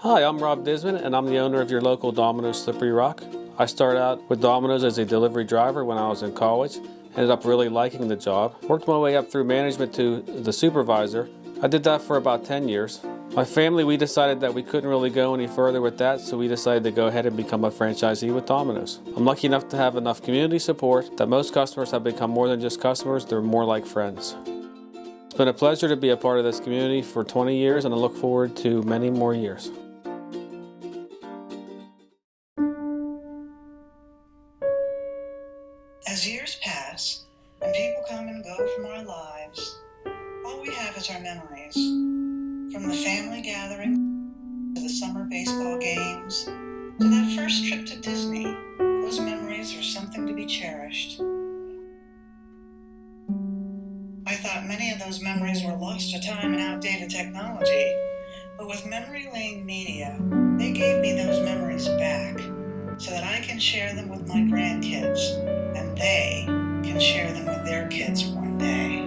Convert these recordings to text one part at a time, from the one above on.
Hi, I'm Rob Disman, and I'm the owner of your local Domino's Slippery Rock. I started out with Domino's as a delivery driver when I was in college. Ended up really liking the job. Worked my way up through management to the supervisor. I did that for about 10 years. My family, we decided that we couldn't really go any further with that, so we decided to go ahead and become a franchisee with Domino's. I'm lucky enough to have enough community support that most customers have become more than just customers, they're more like friends. It's been a pleasure to be a part of this community for 20 years, and I look forward to many more years. As years pass and people come and go from our lives, all we have is our memories. From the family gathering to the summer baseball games to that first trip to Disney, those memories are something to be cherished. I thought many of those memories were lost to time and outdated technology, but with Memory Lane Media, they gave me those memories back so that I can share them with my grandkids, and they can share them with their kids one day.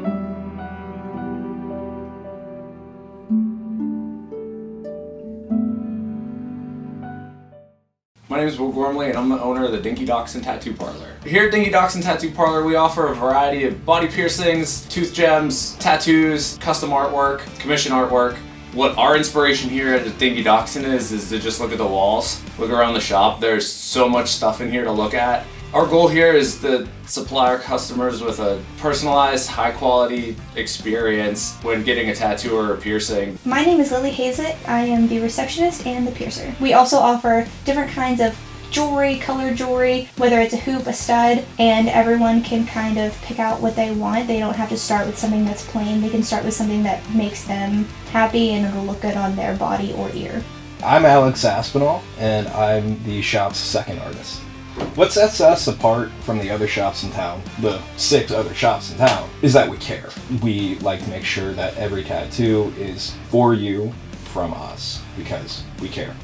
My name is Will Gormley, and I'm the owner of the Dinky Dachshund Tattoo Parlor. Here at Dinky Dachshund Tattoo Parlor, we offer a variety of body piercings, tooth gems, tattoos, custom artwork, commission artwork. What our inspiration here at the Dinky Dachshund is to just look at the walls, look around the shop. There's so much stuff in here to look at. Our goal here is to supply our customers with a personalized, high-quality experience when getting a tattoo or a piercing. My name is Lily Hazett. I am the receptionist and the piercer. We also offer different kinds of jewelry, colored jewelry, whether it's a hoop, a stud, and everyone can kind of pick out what they want. They don't have to start with something that's plain. They can start with something that makes them happy and it'll look good on their body or ear. I'm Alex Aspinall, and I'm the shop's second artist. What sets us apart from the other shops in town, the 6 other shops in town, is that we care. We like to make sure that every tattoo is for you from us because we care.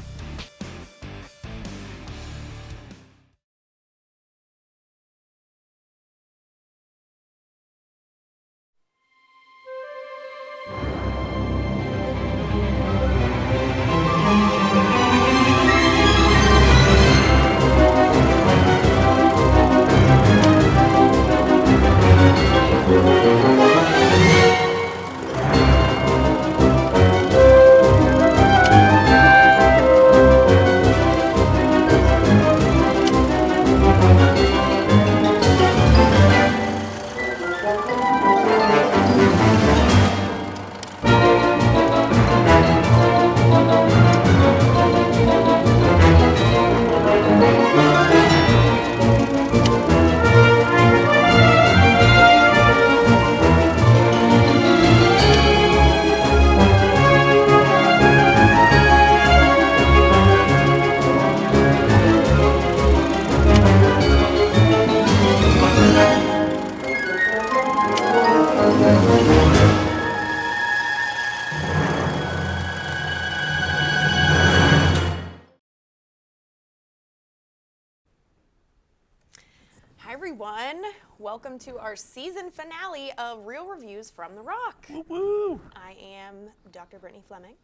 Hi everyone, welcome to our season finale of Real Reviews from the Rock. Woo-woo. I am Dr. Brittany Fleming.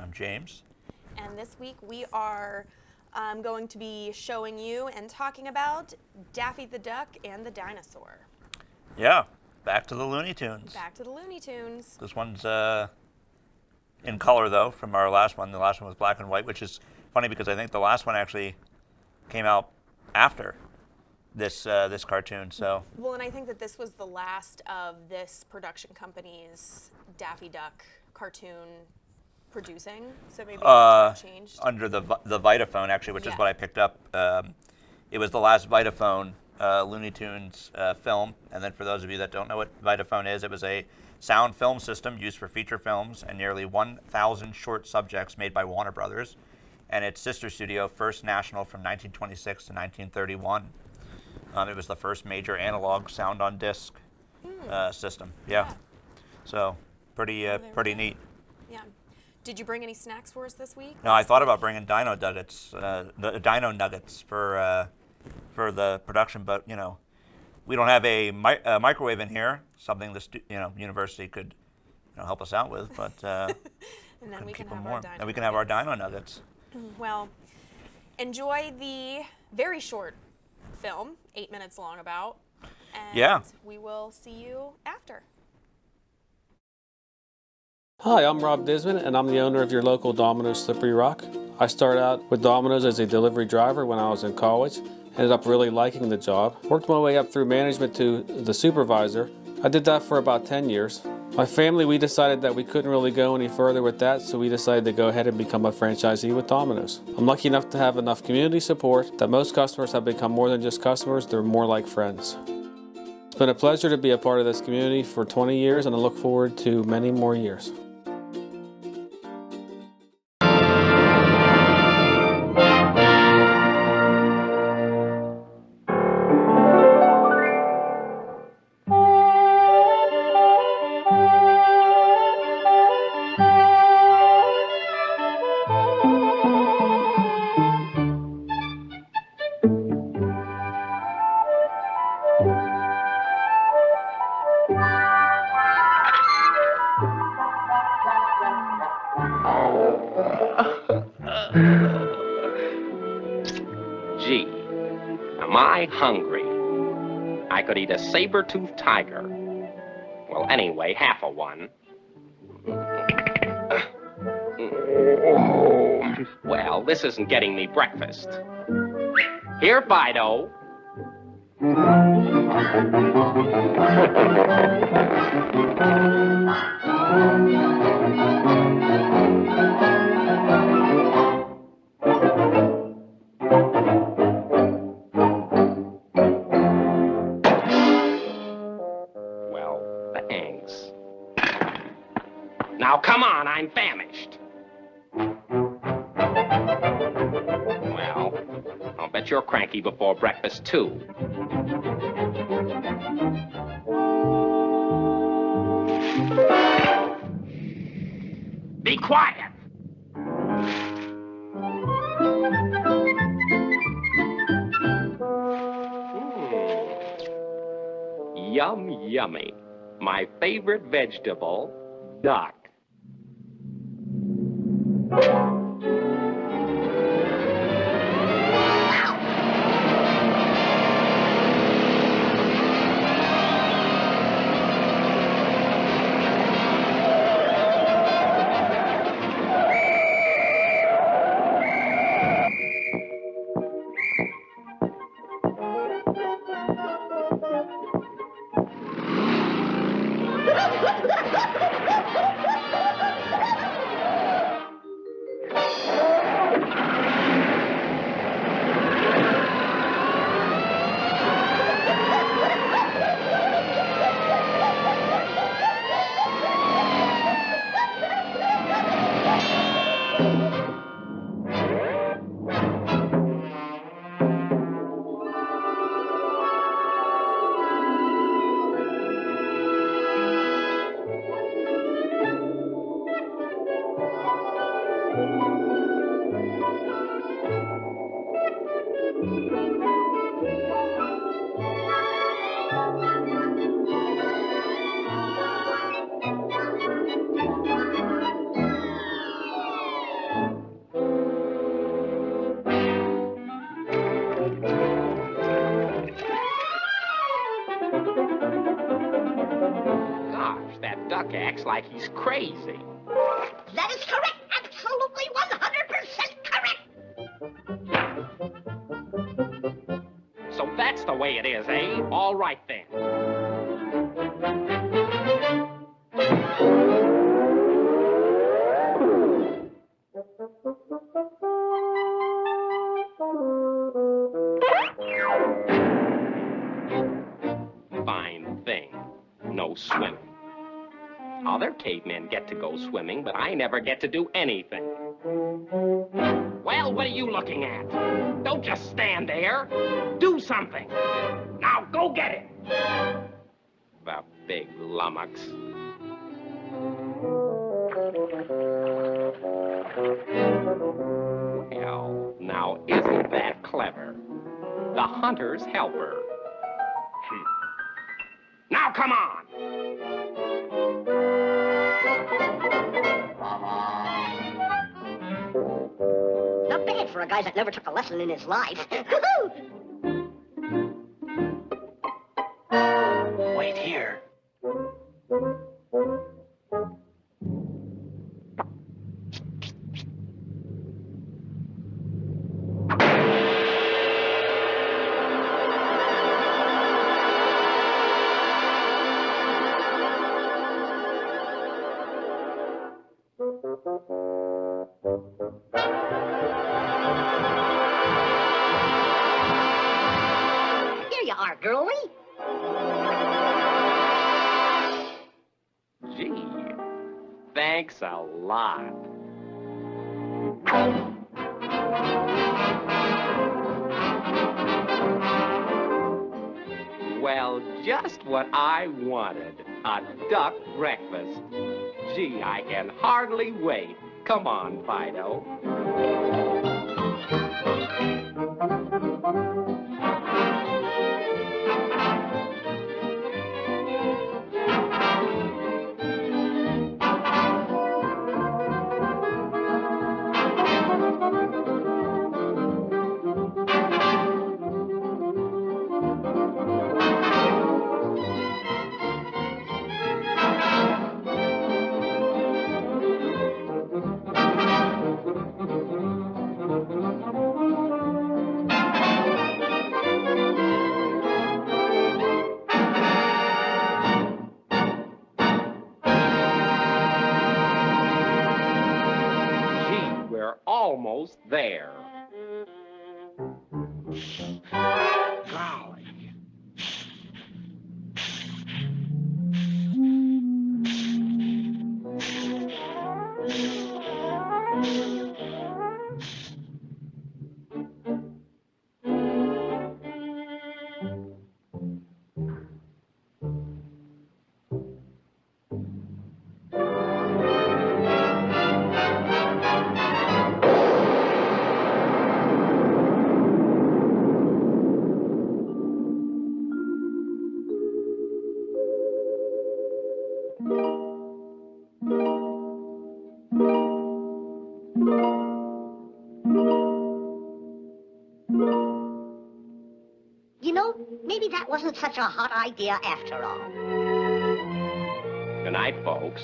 I'm James. And this week we are going to be showing you and talking about Daffy the Duck and the Dinosaur. Yeah, back to the Looney Tunes. Back to the Looney Tunes. This one's in color though from our last one. The last one was black and white, which is funny because I think the last one actually came out after this cartoon. So well, and I think that this was the last of this production company's Daffy Duck cartoon producing. So maybe it's changed. Under the Vitaphone actually, which is what I picked up. It was the last Vitaphone Looney Tunes film. And then for those of you that don't know what Vitaphone is, it was a sound film system used for feature films and nearly 1,000 short subjects made by Warner Brothers and its sister studio, First National, from 1926 to 1931. It was the first major analog sound on disc system. Yeah. So pretty neat. Yeah. Did you bring any snacks for us this week? No, I thought about bringing Dino Nuggets, the Dino Nuggets for the production, but we don't have a microwave in here. Something the university could help us out with, but. And then we can Keep 'em have our warm. dino And we can have our nuggets. dino nuggets. Well, enjoy the very short film, 8 minutes long about. And Yeah. we will see you after. Hi, I'm Rob Disman, and I'm the owner of your local Domino's Slippery Rock. I started out with Domino's as a delivery driver when I was in college. Ended up really liking the job. Worked my way up through management to the supervisor. I did that for about 10 years. My family, we decided that we couldn't really go any further with that, so we decided to go ahead and become a franchisee with Domino's. I'm lucky enough to have enough community support that most customers have become more than just customers, they're more like friends. It's been a pleasure to be a part of this community for 20 years, and I look forward to many more years. Gee, am I hungry? I could eat a saber-toothed tiger. Well, anyway, half of one. Well, this isn't getting me breakfast. Here, Fido. Well, thanks. Now, come on, I'm famished. Well, I'll bet you're cranky before breakfast, too. Be quiet! Yum, yummy. My favorite vegetable, duck. Gosh, that duck acts like he's crazy. That is correct. Absolutely 100% correct. So that's the way it is, eh? All right, then. Fine thing. No swimming. Other cavemen get to go swimming, but I never get to do anything. Well, what are you looking at? Don't just stand there. Do something. Now go get it. The big lummox. Well, now isn't that clever? The hunter's helper. Now come on! for a guy that never took a lesson in his life. Wait here. Here you are, girlie. Gee, thanks a lot. Well, just what I wanted. A duck breakfast. Gee, I can hardly wait. Come on, Fido. Almost there. Golly. You know, maybe that wasn't such a hot idea after all. Good night, folks.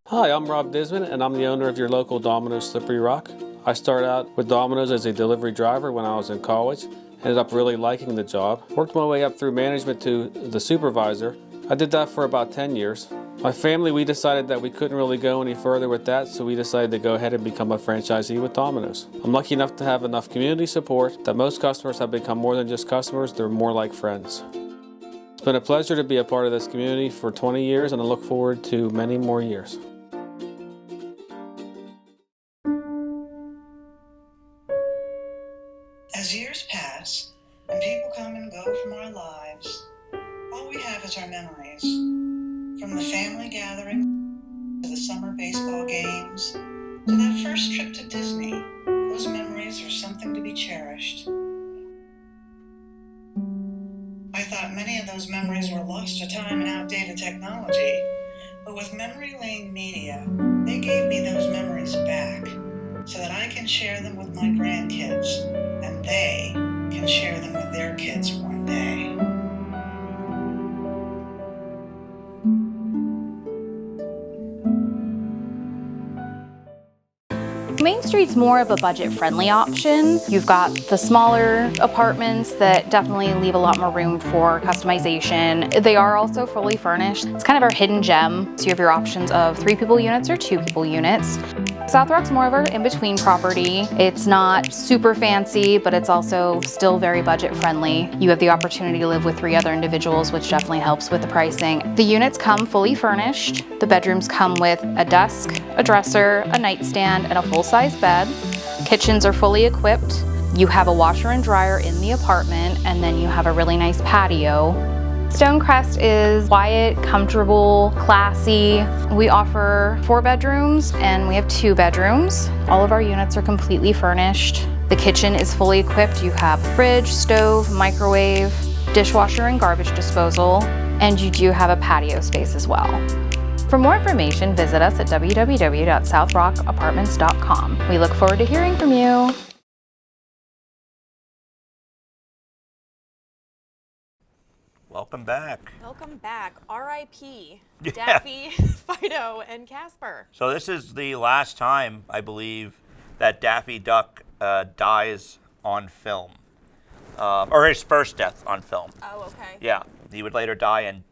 Hi, I'm Rob Disman, and I'm the owner of your local Domino's Slippery Rock. I started out with Domino's as a delivery driver when I was in college. Ended up really liking the job. Worked my way up through management to the supervisor. I did that for about 10 years. My family, we decided that we couldn't really go any further with that, so we decided to go ahead and become a franchisee with Domino's. I'm lucky enough to have enough community support that most customers have become more than just customers, they're more like friends. It's been a pleasure to be a part of this community for 20 years, and I look forward to many more years. As years pass and people come and go from our lives, all we have is our memories. From the family gathering to the summer baseball games to that first trip to Disney, those memories are something to be cherished. I thought many of those memories were lost to time and outdated technology, but with Memory Lane Media, they gave me those memories back so that I can share them with my grandkids, and they can share them with their kids one day. Main Street's more of a budget-friendly option. You've got the smaller apartments that definitely leave a lot more room for customization. They are also fully furnished. It's kind of our hidden gem. So you have your options of 3-people units or 2-people units. South Rock's more of our in-between property. It's not super fancy, but it's also still very budget-friendly. You have the opportunity to live with 3 other individuals, which definitely helps with the pricing. The units come fully furnished. The bedrooms come with a desk, a dresser, a nightstand, and a full-size bed. Kitchens are fully equipped. You have a washer and dryer in the apartment, and then you have a really nice patio. Stonecrest is quiet, comfortable, classy. We offer 4 bedrooms and we have 2 bedrooms. All of our units are completely furnished. The kitchen is fully equipped. You have fridge, stove, microwave, dishwasher and garbage disposal, and you do have a patio space as well. For more information, visit us at www.southrockapartments.com. We look forward to hearing from you. Welcome back. Welcome back. R.I.P. Daffy, Fido, and Casper. So this is the last time, I believe, that Daffy Duck dies on film. Or his first death on film. Oh, okay. Yeah. He would later die in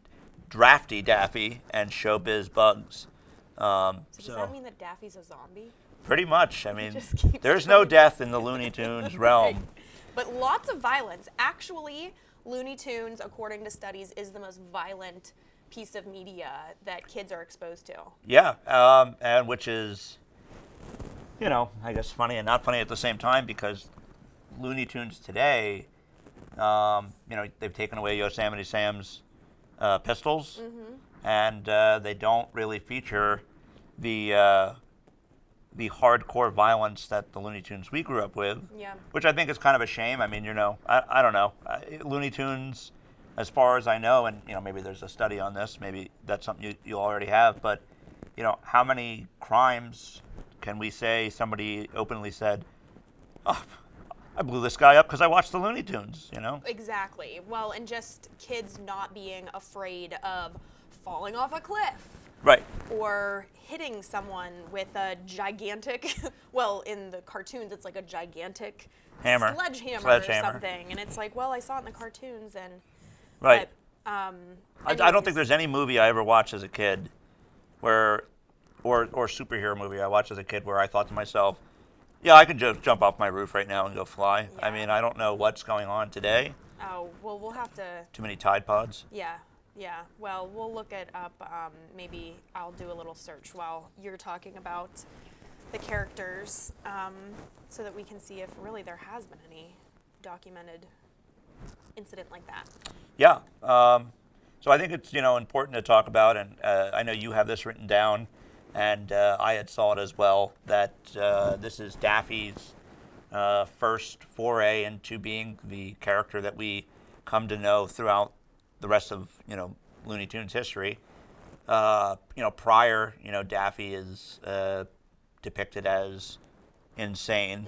Drafty Daffy and Showbiz Bugs. So does that mean that Daffy's a zombie? Pretty much. I mean, just keeps there's no going. death in the Looney Tunes realm. Right. But lots of violence. Actually, Looney Tunes, according to studies, is the most violent piece of media that kids are exposed to. Yeah, and which is, you know, I guess funny and not funny at the same time, because Looney Tunes today, you know, they've taken away Yosemite Sam's pistols, and they don't really feature the hardcore violence that the Looney Tunes we grew up with, which I think is kind of a shame. I mean, you know, I don't know. Looney Tunes, as far as I know, and, you know, maybe there's a study on this, maybe that's something you already have, but, you know, how many crimes can we say somebody openly said, oh, I blew this guy up because I watched the Looney Tunes, you know? Exactly. Well, and just kids not being afraid of falling off a cliff. Right. Or hitting someone with a gigantic, well, in the cartoons, it's like a gigantic sledgehammer or something. And it's like, well, I saw it in the cartoons. And right. But, I don't think there's any movie I ever watched as a kid where, or superhero movie I watched as a kid where I thought to myself, yeah, I could just jump off my roof right now and go fly. Yeah. I mean, I don't know what's going on today. Oh, well, we'll have to... Too many Tide Pods? Yeah. Yeah, well, we'll look it up. Maybe I'll do a little search while you're talking about the characters, so that we can see if really there has been any documented incident like that. Yeah. So I think it's, you know, important to talk about, and I know you have this written down, and I had saw it as well, that this is Daffy's first foray into being the character that we come to know throughout the rest of, you know, Looney Tunes history. You know, prior, you know, Daffy is depicted as insane.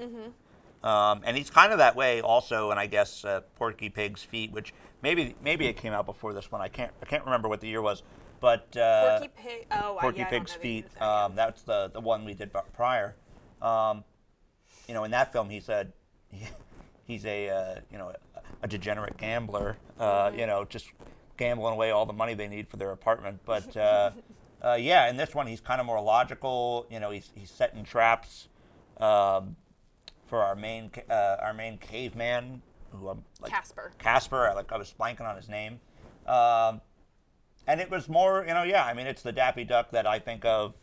And he's kind of that way also, and I guess Porky Pig's Feet, which maybe it came out before this one. I can't remember what the year was, but Porky Pig's Feet. That's the one we did prior. You know, in that film, he said he's a you know, a degenerate gambler. You know, just gambling away all the money they need for their apartment. But yeah, in this one, he's kind of more logical. You know, he's setting traps for our main caveman, who I'm like Casper. I was blanking on his name. And it was more, you know, yeah. I mean, it's the Daffy Duck that I think of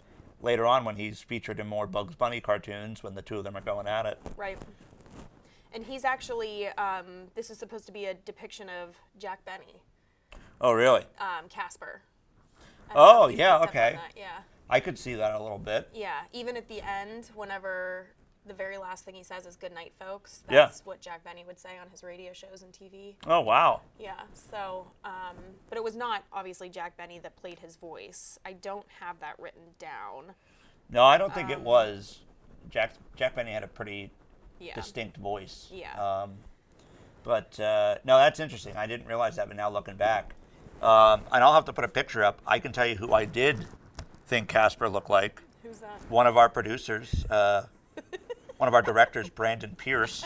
later on when he's featured in more Bugs Bunny cartoons when the two of them are going at it. Right. And he's actually, this is supposed to be a depiction of Jack Benny. Oh, really? Casper. Oh, yeah, okay. Yeah. I could see that a little bit. Yeah, even at the end, whenever the very last thing he says is "Good night, folks," that's yeah. what Jack Benny would say on his radio shows and TV. Oh, wow. Yeah, so, but it was not obviously Jack Benny that played his voice. I don't have that written down. No, I don't think it was. Jack Benny had a pretty distinct voice. Yeah. But no, that's interesting. I didn't realize that, but now looking back. And I'll have to put a picture up. I can tell you who I did think Casper looked like. Who's that? One of our producers, one of our directors, Brandon Pierce.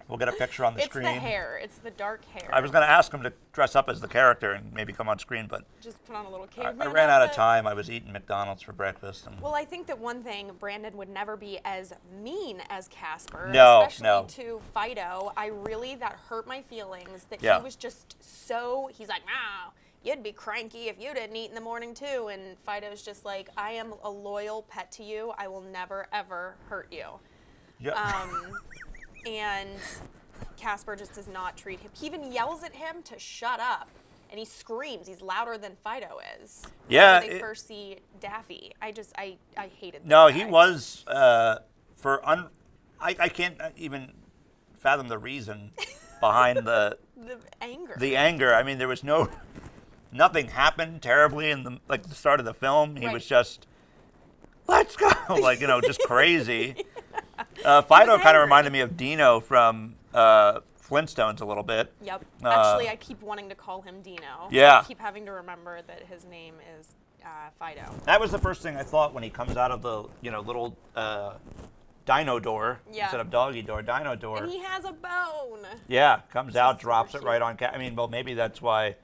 We'll get a picture on the screen. It's the hair. It's the dark hair. I was going to ask him to dress up as the character and maybe come on screen, but just put on a little caveman I ran out of time. I was eating McDonald's for breakfast. And well, I think that one thing, Brandon would never be as mean as Casper, especially to Fido. That hurt my feelings that he was just so, he's like, "Wow, you'd be cranky if you didn't eat in the morning too." And Fido's just like, "I am a loyal pet to you. I will never, ever hurt you." Yeah. And Casper just does not treat him. He even yells at him to shut up. And he screams. He's louder than Fido is. Yeah. When they first see Daffy. I hated this No, guy. he was, I can't even fathom the reason behind the anger. The anger. I mean, there was no nothing happened terribly in the start of the film. He Right. was just, let's go, just crazy. Fido kind of reminded me of Dino from Flintstones a little bit. Yep. Actually, I keep wanting to call him Dino. Yeah. I keep having to remember that his name is Fido. That was the first thing I thought when he comes out of the little dino door instead of doggy door, dino door. And he has a bone. Yeah, comes out, drops it right on. Maybe that's why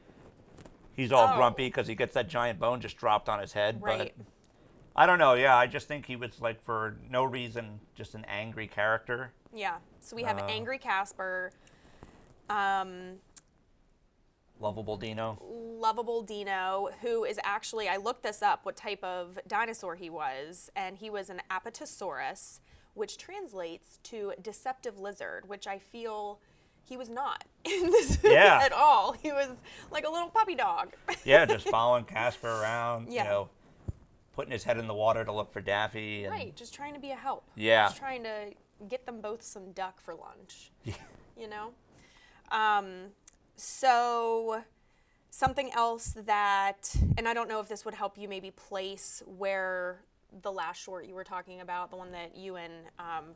he's all grumpy, because he gets that giant bone just dropped on his head. Right. But I don't know. Yeah, I just think he was for no reason just an angry character. Yeah. So we have angry Casper. Lovable Dino. Lovable Dino, who is actually, I looked this up, what type of dinosaur he was, and he was an Apatosaurus, which translates to deceptive lizard, which I feel he was not in this at all. He was like a little puppy dog. Yeah, just following Casper around, Yeah. Putting his head in the water to look for Daffy. And Right, just trying to be a help. Yeah. Just trying to get them both some duck for lunch. Yeah. So something else that, and I don't know if this would help you maybe place where the last short you were talking about, the one that you and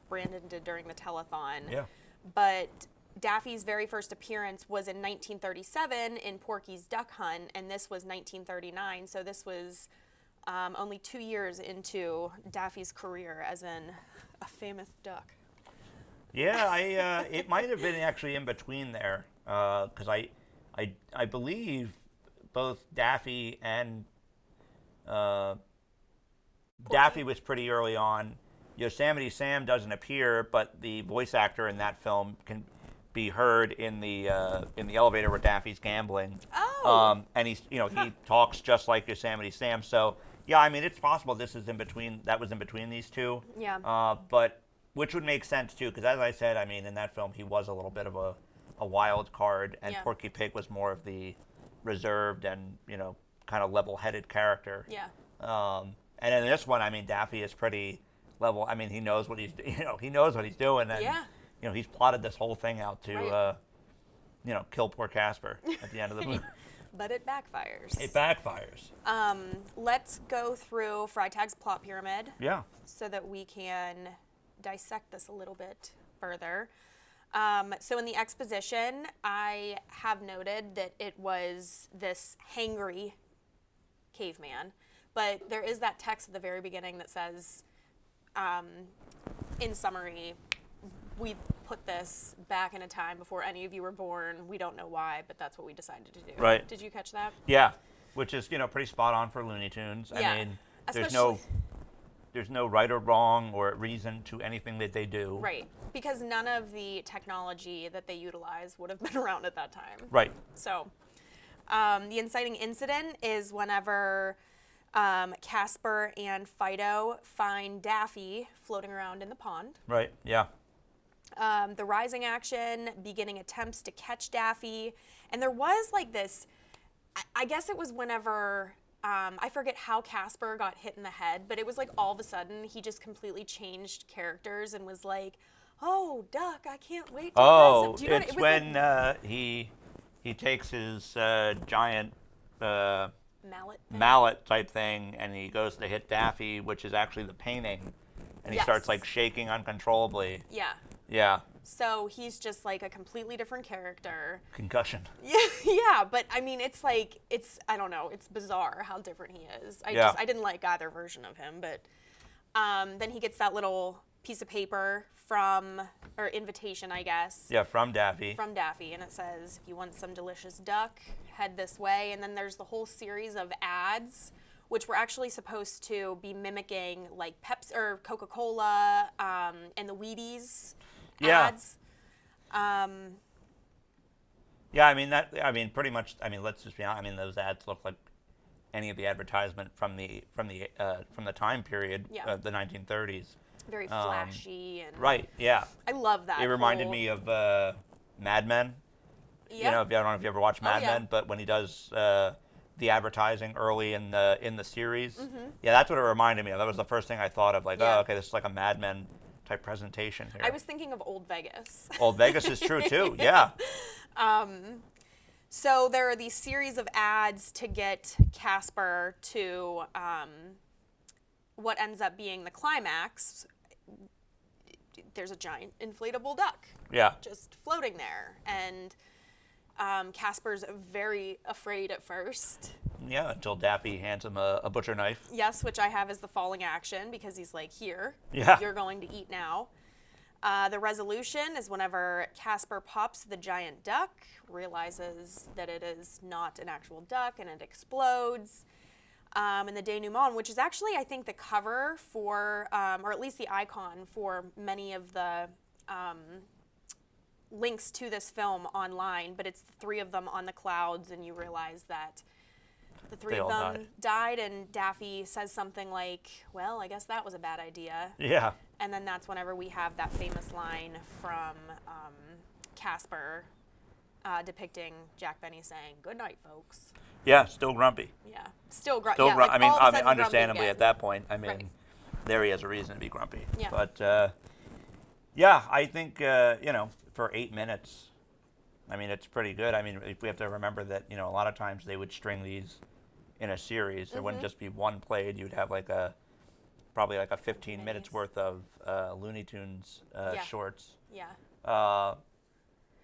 Brandon did during the telethon. Yeah. But Daffy's very first appearance was in 1937 in Porky's Duck Hunt, and this was 1939. So this was only 2 years into Daffy's career as a famous duck. Yeah, it might have been actually in between there, because I believe both Daffy and Daffy was pretty early on. Yosemite Sam doesn't appear, but the voice actor in that film can be heard in the elevator where Daffy's gambling. Oh. And he's he talks just like Yosemite Sam. So yeah, it's possible this is in between. That was in between these two. Yeah. But which would make sense too, because as I said, in that film he was a little bit of a wild card, and Yeah. Porky Pig was more of the reserved and kind of level-headed character. Yeah. And in this one, Daffy is pretty level. He knows what he's he knows what he's doing, and Yeah. He's plotted this whole thing out to Right. kill poor Casper at the end of the movie. But it backfires. It backfires. Let's go through Freitag's plot pyramid Yeah. so that we can dissect this a little bit further. So in the exposition, I have noted that it was this hangry caveman, but there is that text at the very beginning that says, in summary, we put this back in a time before any of you were born. We don't know why, but that's what we decided to do. Right. Did you catch that? Yeah, which is pretty spot on for Looney Tunes. Yeah. There's no right or wrong or reason to anything that they do. Right, because none of the technology that they utilize would have been around at that time. Right. So, the inciting incident is whenever Casper and Fido find Daffy floating around in the pond. Right. Yeah. The rising action, beginning attempts to catch Daffy, and there was like this, I guess it was whenever, I forget how Casper got hit in the head, but it was like all of a sudden he just completely changed characters and was like, oh, Duck, I can't wait to Oh, dress up. it's when he takes his giant mallet type thing, and he goes to hit Daffy, which is actually the painting, and he starts like shaking uncontrollably. Yeah. Yeah. So he's just like a completely different character. Concussion. Yeah, but it's like, I don't know, it's bizarre how different he is. I didn't like either version of him, but then he gets that little piece of paper or invitation, I guess. Yeah, from Daffy. From Daffy, and it says, if you want some delicious duck, head this way. And then there's the whole series of ads, which were actually supposed to be mimicking like Pepsi or Coca-Cola and the Wheaties ads. Yeah, pretty much. Let's just be honest. Those ads look like any of the advertisement from the time period, the 1930s. Very flashy and right. Yeah. I love that. It reminded me of Mad Men. Yeah. I don't know if you ever watched Mad Men, but when he does the advertising early in the series, yeah, that's what it reminded me of. That was the first thing I thought of. Like, oh, okay, this is like a Mad Men type presentation here. I was thinking of Old Vegas. Old Vegas is true too. Yeah. So there are these series of ads to get Casper to what ends up being the climax. There's a giant inflatable duck. Yeah. Just floating there. And Casper's very afraid at first. Yeah, until Daffy hands him a butcher knife. Yes, which I have as the falling action because he's like, here, Yeah. you're going to eat now. The resolution is whenever Casper pops the giant duck, realizes that it is not an actual duck, and it explodes. And the denouement, which is actually, I think, the cover for, or at least the icon for many of the links to this film online, but it's the three of them on the clouds, and you realize that the three of them died, and Daffy says something like, well, I guess that was a bad idea. Yeah. And then that's whenever we have that famous line from Casper depicting Jack Benny saying, good night, folks. Yeah, still grumpy. Yeah, still grumpy. Still Yeah, like I mean, all of a sudden understandably grumpy at that point. I mean, Right. there he has a reason to be grumpy. Yeah. But, yeah, I think, you know, for 8 minutes, I mean, it's pretty good. I mean, we have to remember that, you know, a lot of times they would string these in a series. There wouldn't just be one played. You'd have like probably like a 15 minutes worth of Looney Tunes shorts. Yeah.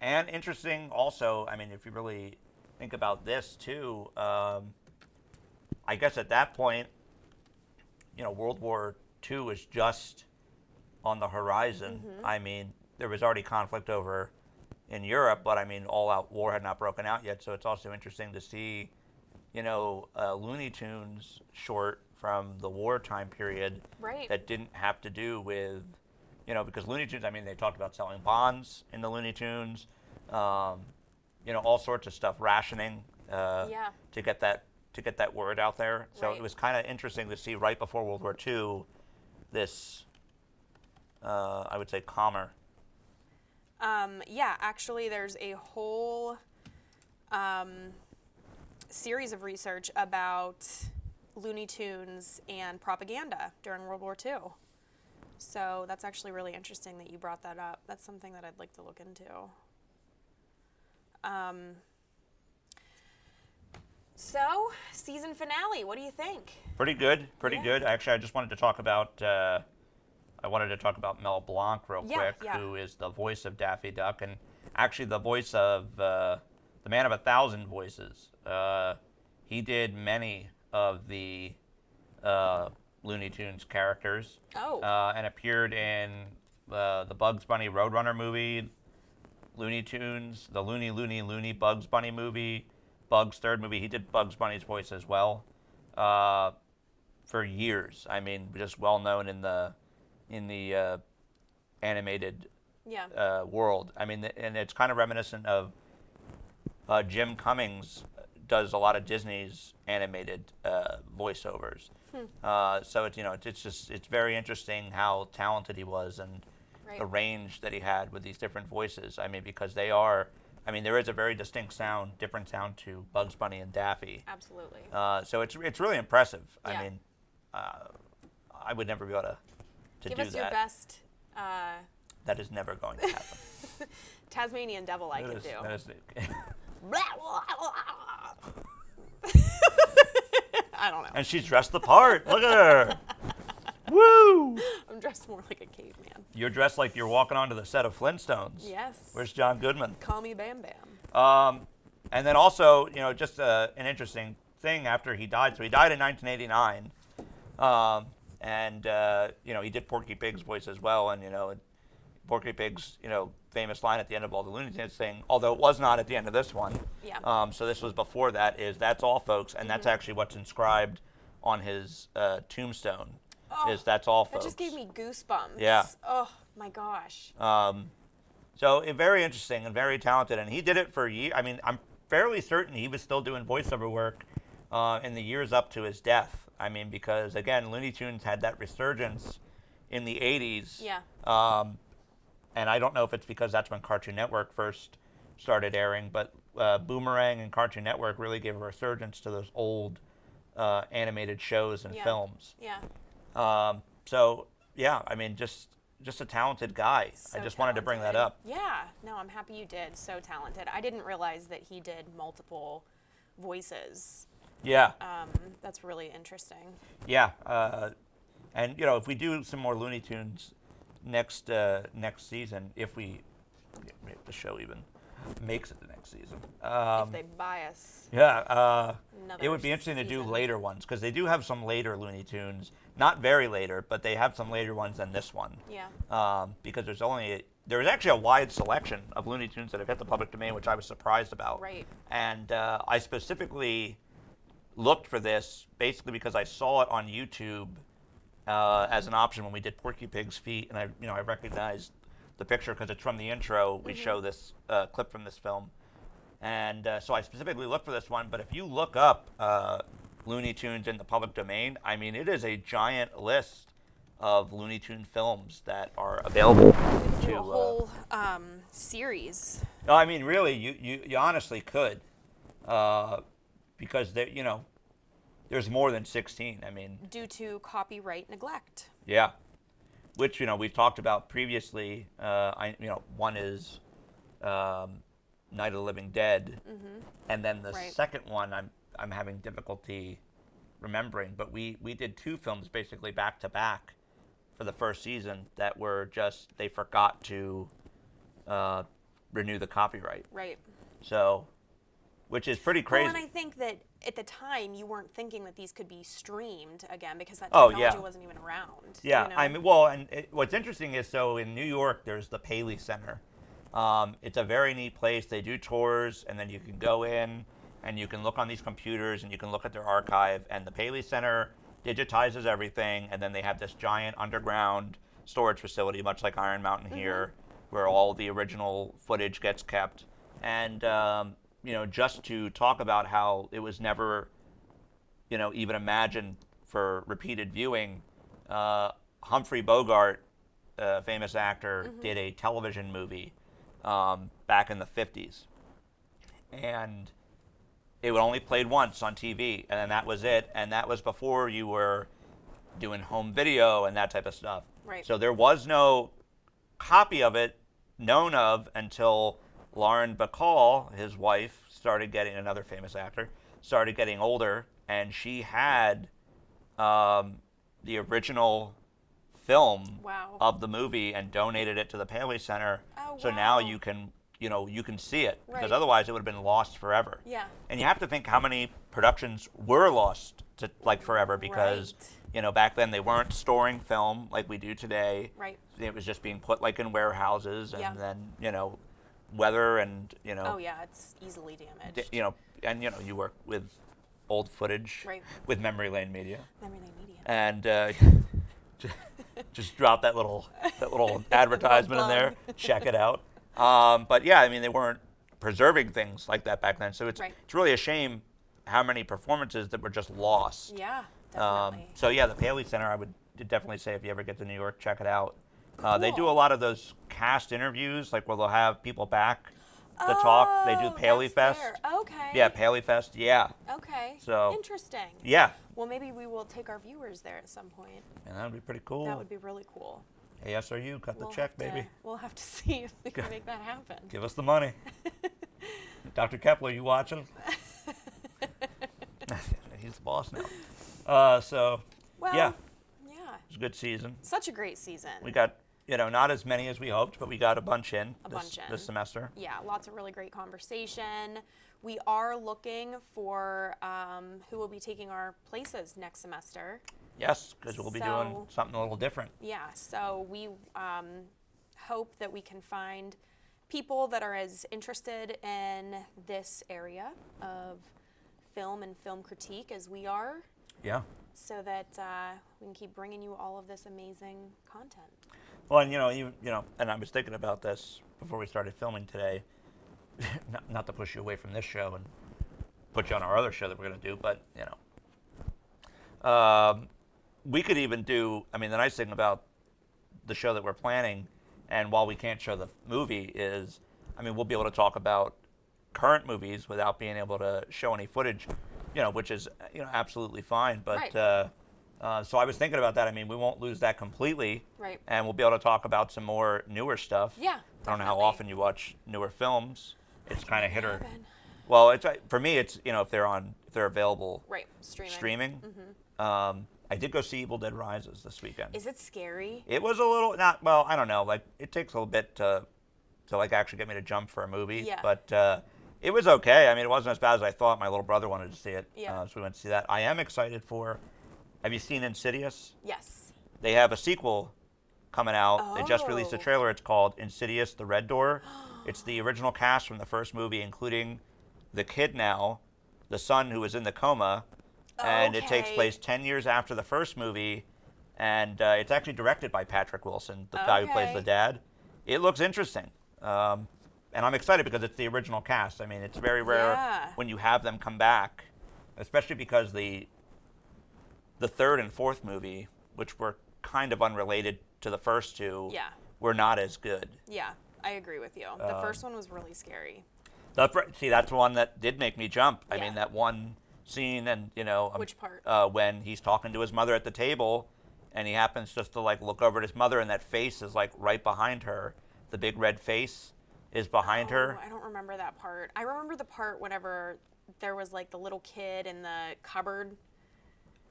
And interesting also, I mean, if you really think about this too, I guess at that point, you know, World War II was just on the horizon. I mean, there was already conflict over in Europe, but I mean, all-out war had not broken out yet. So it's also interesting to see, you know, Looney Tunes short from the wartime period that didn't have to do with, you know, because Looney Tunes, I mean, they talked about selling bonds in the Looney Tunes, you know, all sorts of stuff, rationing to get that word out there. So it was kind of interesting to see right before World War II this, I would say, calmer. Yeah, actually, there's a whole series of research about Looney Tunes and propaganda during World War II. So that's actually really interesting that you brought that up. That's something that I'd like to look into. So, season finale, what do you think? Pretty good, pretty good. Actually, I just wanted to talk about Mel Blanc real quick, who is the voice of Daffy Duck, and actually the voice of the Man of 1,000 Voices. He did many of the Looney Tunes characters, and appeared in the Bugs Bunny Roadrunner movie, Looney Tunes, the Looney Bugs Bunny movie, Bugs' third movie. He did Bugs Bunny's voice as well for years. I mean, just well known in the animated world. I mean, and it's kind of reminiscent of Jim Cummings does a lot of Disney's animated voiceovers. So it's, you know, it's very interesting how talented he was and the range that he had with these different voices. I mean, because they are, I mean, there is a very distinct sound, different sound to Bugs Bunny and Daffy. Absolutely. So it's really impressive. I mean, I would never be able to Give do us that. your best. That is never going to happen. Tasmanian Devil I can do. That is I don't know. And she's dressed the part. Look at her. Woo! I'm dressed more like a caveman. You're dressed like you're walking onto the set of Flintstones. Yes. Where's John Goodman? Call me Bam Bam. And then also, you know, just an interesting thing after he died. So he died in 1989. You know, he did Porky Pig's voice as well. And, you know, Porky Pig's, you know, famous line at the end of all the Looney Tunes thing, although it was not at the end of this one. Yeah. So this was before that, is that's all, folks. And that's actually what's inscribed on his tombstone. Is that's all, folks. That just gave me goosebumps. Yeah. Oh, my gosh. So very interesting and very talented. And he did it for years. I mean, I'm fairly certain he was still doing voiceover work in the years up to his death. I mean, because, again, Looney Tunes had that resurgence in the 80s. Yeah. And I don't know if it's because that's when Cartoon Network first started airing, but Boomerang and Cartoon Network really gave a resurgence to those old animated shows and films. Yeah. So, yeah, I mean, just just a talented guy. So I just wanted to bring that talented. up. Yeah, no, I'm happy you did. So talented. I didn't realize that he did multiple voices. Yeah. That's really interesting. Yeah. And you know, if we do some more Looney Tunes next season, if the show even makes it the next season. If they buy us. Yeah. Another It would be interesting to do season. later ones, because they do have some later Looney Tunes. Not very later, but they have some later ones than this one. Yeah. Because there's actually a wide selection of Looney Tunes that have hit the public domain, which I was surprised about. Right. And I specifically looked for this basically because I saw it on YouTube as an option when we did Porky Pig's Feet, and I recognized the picture because it's from the intro. We show this clip from this film, and so I specifically looked for this one. But if you look up Looney Tunes in the public domain, I mean, it is a giant list of Looney Tune films that are available. We do a whole series. No, I mean, really, you honestly could, because there's more than 16. I mean, Due to copyright neglect. yeah, which we've talked about previously. One is Night of the Living Dead, and then the Right. second one I'm having difficulty remembering. But we did two films basically back to back for the first season that were just they forgot to renew the copyright. Right. So, which is pretty crazy. Well, and I think that at the time you weren't thinking that these could be streamed again because that Oh, technology yeah. wasn't even around. Yeah, you know? I mean, well, and what's interesting is, so in New York, there's the Paley Center. It's a very neat place. They do tours, and then you can go in, and you can look on these computers, and you can look at their archive. And the Paley Center digitizes everything, and then they have this giant underground storage facility, much like Iron Mountain here, where all the original footage gets kept. And just to talk about how it was never, even imagined for repeated viewing. Humphrey Bogart, a famous actor, did a television movie back in the 50s. And it only played once on TV, and then that was it. And that was before you were doing home video and that type of stuff. Right. So there was no copy of it known of until Lauren Bacall, his wife, another famous actor, started getting older, and she had the original film Wow. of the movie and donated it to the Paley Center. Oh, so now wow. you can see it, because Right. otherwise it would have been lost forever. Yeah. And you have to think how many productions were lost to forever, because back then they weren't storing film like we do today. Right. It was just being put in warehouses, and Yeah. then weather and Oh yeah, it's easily damaged. you work with old footage, Right. with Memory Lane Media, Memory Lane Media. and just drop that little advertisement in there. Check it out. But yeah, I mean, they weren't preserving things like that back then, so it's Right. it's really a shame how many performances that were just lost. Yeah, definitely. So yeah, the Paley Center, I would definitely say if you ever get to New York, check it out. They do a lot of those cast interviews, where they'll have people back to talk. They do Paley that's Fest. there. Okay. Yeah, Paley Fest. Yeah. Okay. So- Interesting. Yeah. Well, maybe we will take our viewers there at some point. And that would be pretty cool. That would be really cool. ASRU, cut the We'll check, have to- baby. We'll have to see if we can make that happen. Give us the money. Dr. Kepler, you watching? He's the boss now. So, Well, yeah, yeah. it was a good season. Such a great season. We got, not as many as we hoped, but we got a bunch in this semester. Yeah, lots of really great conversation. We are looking for who will be taking our places next semester. Yes, because we'll be doing So- something a little different. Yeah, so we hope that we can find people that are as interested in this area of film and film critique as we are, Yeah. so that we can keep bringing you all of this amazing content. Well, and and I was thinking about this before we started filming today. not to push you away from this show and put you on our other show that we're going to do, but we could even do. I mean, the nice thing about the show that we're planning, and while we can't show the movie, is, I mean, we'll be able to talk about current movies without being able to show any footage, which is absolutely fine. But Right. So I was thinking about that. I mean, we won't lose that completely. Right. And we'll be able to talk about some more newer stuff. Yeah, I don't know how definitely. often you watch newer films. It's kind of hit or... haven't. Well, it's for me, it's, you know, if they're available Right, streaming. streaming. I did go see Evil Dead Rises this weekend. Is it scary? It was a little, not, well, I don't know. Like, it takes a little bit to like, actually get me to jump for a movie. Yeah. But it was okay. I mean, it wasn't as bad as I thought. My little brother wanted to see it. Yeah. So we went to see that. I am excited for, have you seen Insidious? Yes. They have a sequel coming out. They just released a Oh. trailer. It's called Insidious: The Red Door. It's the original cast from the first movie, including the kid now, the son who was in the coma. And it takes Okay. place 10 years after the first movie. And it's actually directed by Patrick Wilson, the guy who plays Okay. the dad. It looks interesting. And I'm excited because it's the original cast. I mean, it's very rare Yeah. when you have them come back, especially because the third and fourth movie, which were kind of unrelated to the first two, Yeah. were not as good. Yeah, I agree with you. The first one was really scary. See, that's one that did make me jump. I Yeah. mean, that one scene, and you know, Which part? When he's talking to his mother at the table, and he happens just to like look over at his mother, and that face is like right behind her. The big red face is behind her. I don't remember that part. I remember the part whenever there was like the little kid in the cupboard.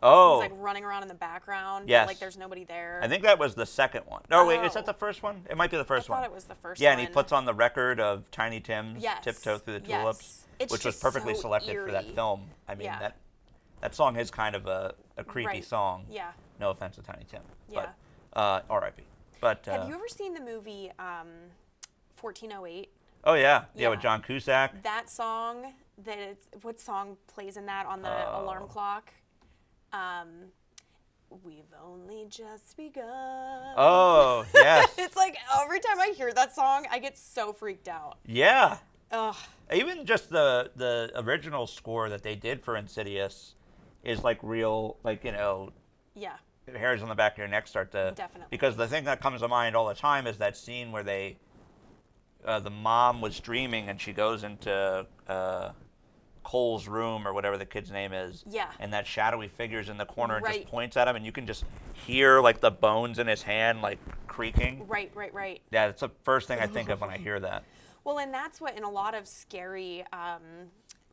Oh, He's like running around in the background. Yes. But, like there's nobody there. I think that was the second one. No, wait, is Oh. that the first one? It might be the first one. I thought it was the first Yeah, one. and he puts on the record of Tiny Tim's Yes. Tiptoe Through the Yes. Tulips, It's which was just perfectly so selected for that eerie. film. I mean, Yeah. that song is kind of a creepy Right. song. Yeah. No offense to Tiny Tim. Yeah. But, R.I.P. But, Have you ever seen the movie 1408? oh, yeah. Yeah, with Yeah. John Cusack. That song, what song plays in that on the Oh. alarm clock? We've only just begun. Oh, yes. It's like every time I hear that song, I get so freaked out. Yeah. Ugh. Even just the original score that they did for Insidious is like real, like, you know, Yeah. hairs on the back of your neck start to... Definitely. Because the thing that comes to mind all the time is that scene where they... the mom was dreaming and she goes into Cole's room or whatever the kid's name is. Yeah. And that shadowy figure's in the corner and Right. just points at him, and you can just hear like the bones in his hand like creaking. Right. Yeah, it's the first thing I think of when I hear that. Well, and that's what in a lot of scary,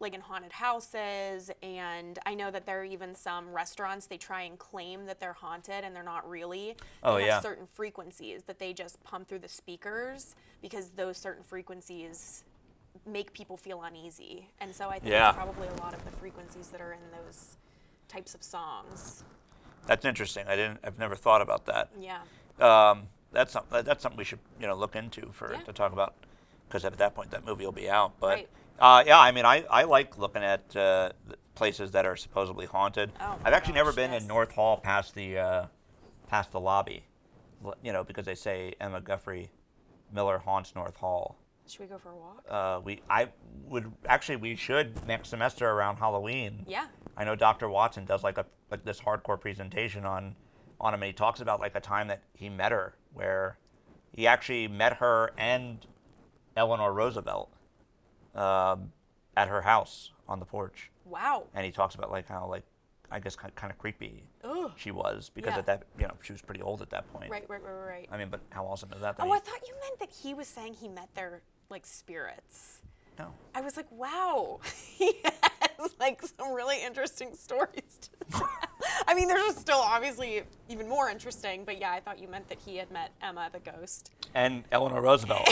like in haunted houses, and I know that there are even some restaurants, they try and claim that they're haunted and they're not really. Oh, They yeah. have certain frequencies that they just pump through the speakers because those certain frequencies make people feel uneasy. And so I think Yeah. it's probably a lot of the frequencies that are in those types of songs. That's interesting. I've never thought about that. Yeah. That's something we should look into Yeah. to talk about, because at that point that movie will be out. But Right. yeah, I mean, I like looking at places that are supposedly haunted. Oh, I've my actually never gosh, been yes. in North Hall past the lobby, because they say Emma Guthrie Miller haunts North Hall. Should we go for a walk? We should next semester around Halloween. Yeah. I know Dr. Watson does like this hardcore presentation on him, and he talks about like a time that he met her, where he actually met her and Eleanor Roosevelt at her house on the porch. Wow. And he talks about like how like I guess kind of creepy Ugh. she was, because Yeah. at that she was pretty old at that point. Right. I mean, but how awesome is that? Oh, I thought you meant that he was saying he met their like spirits. No. I was like, wow, he has like some really interesting stories to tell. I mean, there's still obviously even more interesting, but yeah, I thought you meant that he had met Emma the ghost. And Eleanor Roosevelt.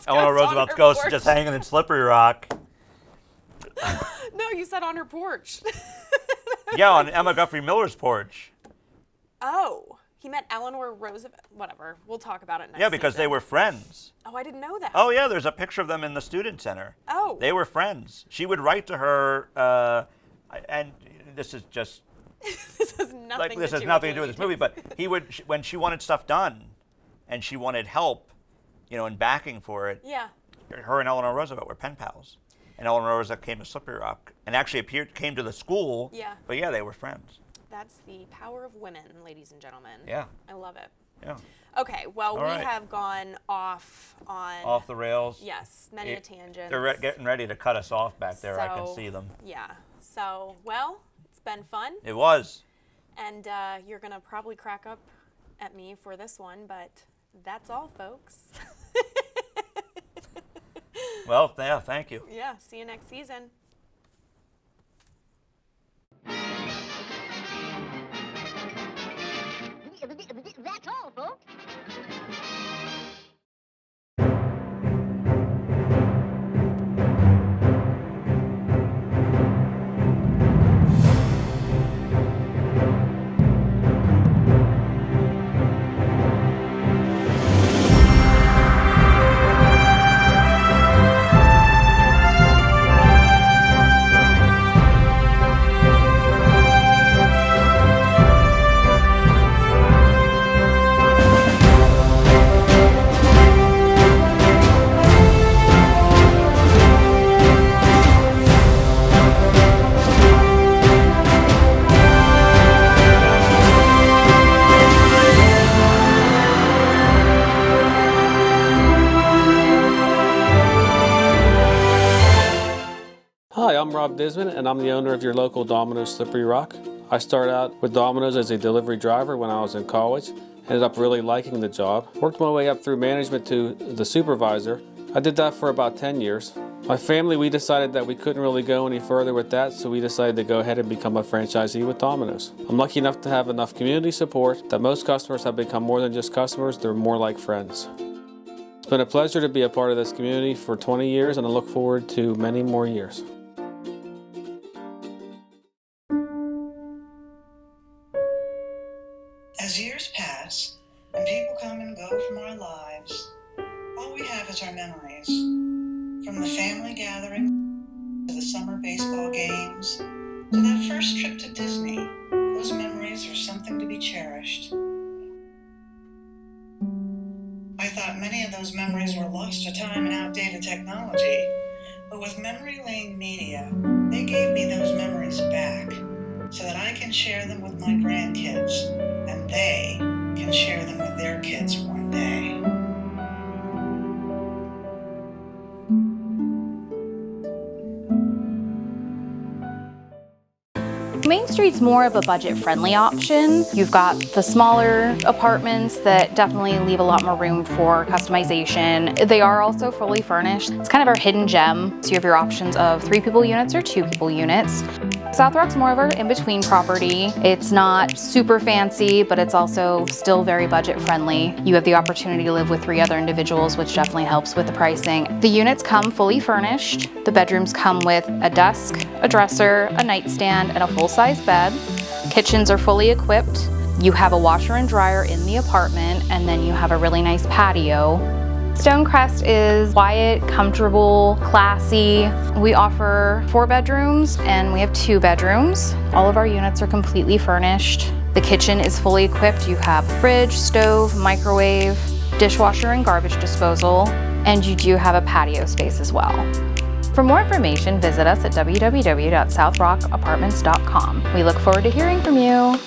Eleanor Roosevelt's ghost is just hanging in Slippery Rock. No, you said on her porch. Yeah, on Emma Guthrie Miller's porch. Oh, he met Eleanor Roosevelt. Whatever, we'll talk about it next. Yeah, because they season. were friends. Oh, I didn't know that. Oh, yeah, there's a picture of them in the student center. Oh. They were friends. She would write to her, and this is just, This has nothing. this to has do nothing to do with Looney this movie, Tunes. but he would, when she wanted stuff done, and she wanted help, and backing for it, Yeah. her and Eleanor Roosevelt were pen pals. And Eleanor Roosevelt came to Slippery Rock, and actually came to the school. Yeah. But yeah, they were friends. That's the power of women, ladies and gentlemen. Yeah. I love it. Yeah. Okay, well, All we right. have gone off on... Off the rails. Yes, many a tangent. They're getting ready to cut us off back there. I can So, see them. Yeah. So, well, it's been fun. It was. And you're going to probably crack up at me for this one, but that's all, folks. Well, yeah, thank you. Yeah, see you next season. That's all, folks. Hi, I'm Rob Disman, and I'm the owner of your local Domino's Slippery Rock. I started out with Domino's as a delivery driver when I was in college. Ended up really liking the job. Worked my way up through management to the supervisor. I did that for about 10 years. My family, we decided that we couldn't really go any further with that, so we decided to go ahead and become a franchisee with Domino's. I'm lucky enough to have enough community support that most customers have become more than just customers, they're more like friends. It's been a pleasure to be a part of this community for 20 years, and I look forward to many more years. As years pass and people come and go from our lives, all we have is our memories. From the family gathering to the summer baseball games to that first trip to Disney, those memories are something to be cherished. I thought many of those memories were lost to time and outdated technology, but with Memory Lane Media, they gave me those memories back so that I can share them with my grandkids, and they can share them with their kids one day. Main Street's more of a budget-friendly option. You've got the smaller apartments that definitely leave a lot more room for customization. They are also fully furnished. It's kind of our hidden gem. So you have your options of 3-people units or 2-people units. South Rock's more of our in-between property. It's not super fancy, but it's also still very budget-friendly. You have the opportunity to live with 3 other individuals, which definitely helps with the pricing. The units come fully furnished. The bedrooms come with a desk, a dresser, a nightstand, and a full-size bed. Kitchens are fully equipped. You have a washer and dryer in the apartment, and then you have a really nice patio. Stonecrest is quiet, comfortable, classy. We offer 4 bedrooms and we have 2 bedrooms. All of our units are completely furnished. The kitchen is fully equipped. You have fridge, stove, microwave, dishwasher and garbage disposal, and you do have a patio space as well. For more information, visit us at www.southrockapartments.com. We look forward to hearing from you.